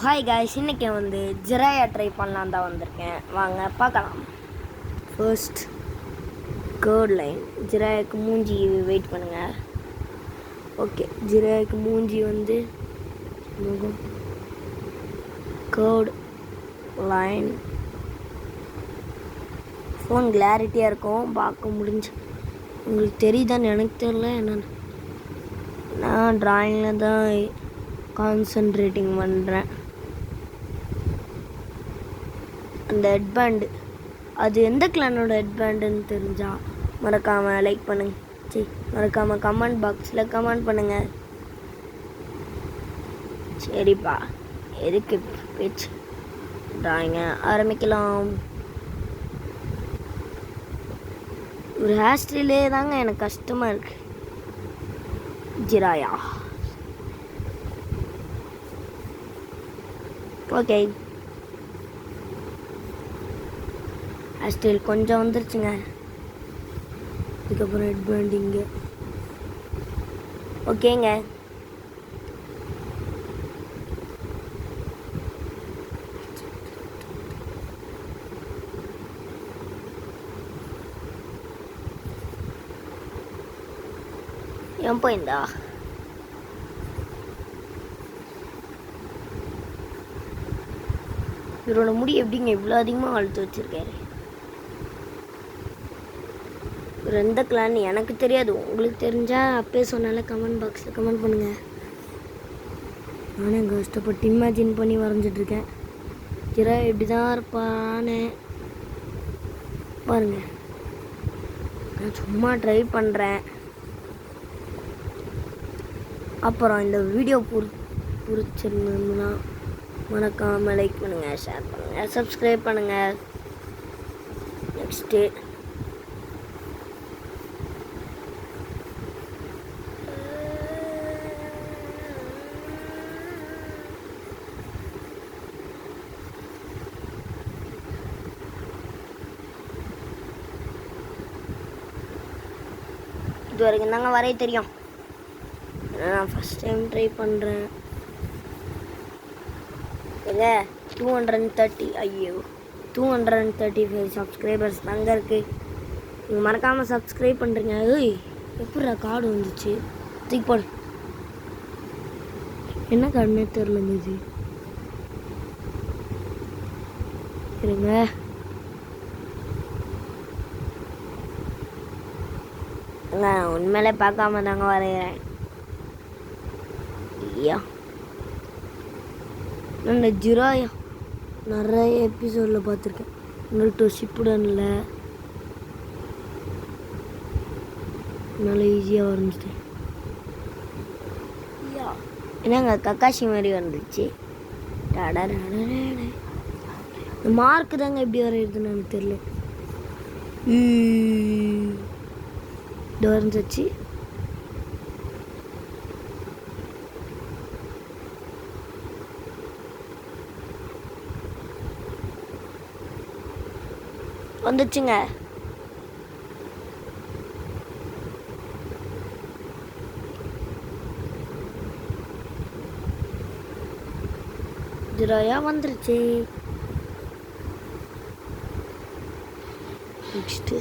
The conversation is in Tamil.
ஹாய் காய்ஸ், இன்றைக்கி ஜிராயா ட்ரை பண்ணலாம் தான் வந்திருக்கேன். வாங்க பார்க்கலாம். ஃபர்ஸ்ட் கேர்ட் லைன் ஜிராயாக்கு மூஞ்சி வெயிட் பண்ணுங்கள். ஓகே, ஜிராயாக்கு மூஞ்சி முகம் கேர்ட் லைன். ஃபோன் கிளாரிட்டியாக இருக்கும், பார்க்க முடிஞ்சு. உங்களுக்கு தெரியுதான்னு எனக்கு தெரியல. என்னென்னு நான் ட்ராயிங்கில் தான் கான்சன்ட்ரேட்டிங் பண்ணுறேன். அந்த ஹெட்பேண்டு அது எந்த கிளானோட ஹெட்பேண்டுன்னு தெரிஞ்சால் மறக்காமல் லைக் பண்ணுங்க. மறக்காமல் கமெண்ட் பாக்ஸில் கமெண்ட் பண்ணுங்கள். சரிப்பா, எதுக்கு பேச்சு, ட்ராயிங்கை ஆரம்பிக்கலாம். ஒரு ஹேர் ஸ்டைலே தாங்க எனக்கு கஷ்டமாக இருக்குது. ஜிராயா. ஓகே, ஹேர் ஸ்டைல் கொஞ்சம் வந்துருச்சுங்க. அதுக்கப்புறம் ஹெட் பேண்டிங்கு. ஓகேங்க, ஏன் போயிருந்தா இவரோட முடி எப்படிங்க இவ்வளோ அதிகமாக வளர்த்து வச்சுருக்காரு? இவர் எந்த கிளான் எனக்கு தெரியாது. உங்களுக்கு தெரிஞ்சால் அப்பயே சொன்னால கமெண்ட் பாக்ஸில் கமெண்ட் பண்ணுங்கள். நானே கஷ்டப்பட்டு இமேஜின் பண்ணி வரைஞ்சிட்ருக்கேன். ஜிரா எப்படி தான் இருப்பான்னு பாருங்கள். நான் சும்மா ட்ரை பண்ணுறேன். அப்புறம் இந்த வீடியோ பிடிச்சிருந்ததுன்னா மறக்காமல் லைக் பண்ணுங்கள், ஷேர் பண்ணுங்கள், சப்ஸ்கிரைப் பண்ணுங்கள். நெக்ஸ்ட்டு இது வரைக்கும் தாங்க வரைய தெரியும். நான் ஃபஸ்ட் டைம் ட்ரை பண்ணுறேன். இல்லை 230 ஐயோ 235 சப்ஸ்கிரைபர்ஸ் தாங்க இருக்குது. நீங்கள் மறக்காமல் சப்ஸ்கிரைப் பண்ணுறீங்க. ஏய், எப்படிடா கார்டு வந்துச்சு? தூக்கி போடு. என்ன கார்டுனே தெரிலங்க இது. இருங்க, நான் உண்மையிலே பார்க்காம தாங்க வரைகிறேன். ஐயா, நான் ஜிராயா நிறைய எபிசோடில் பார்த்துருக்கேன். நருட்டோ ஷிப்புடனில் நல்லா ஈஸியாக வரைஞ்சிட்டேன். என்னங்க கக்காஷி மாதிரி வந்துச்சு. இந்த மார்க்கு தாங்க எப்படி வரைகிறதுன்னு எனக்கு தெரியல. இது வரைஞ்சிச்சு. வந்துச்சுங்க. ஜிராயா வந்துருச்சு. நெக்ஸ்ட்டு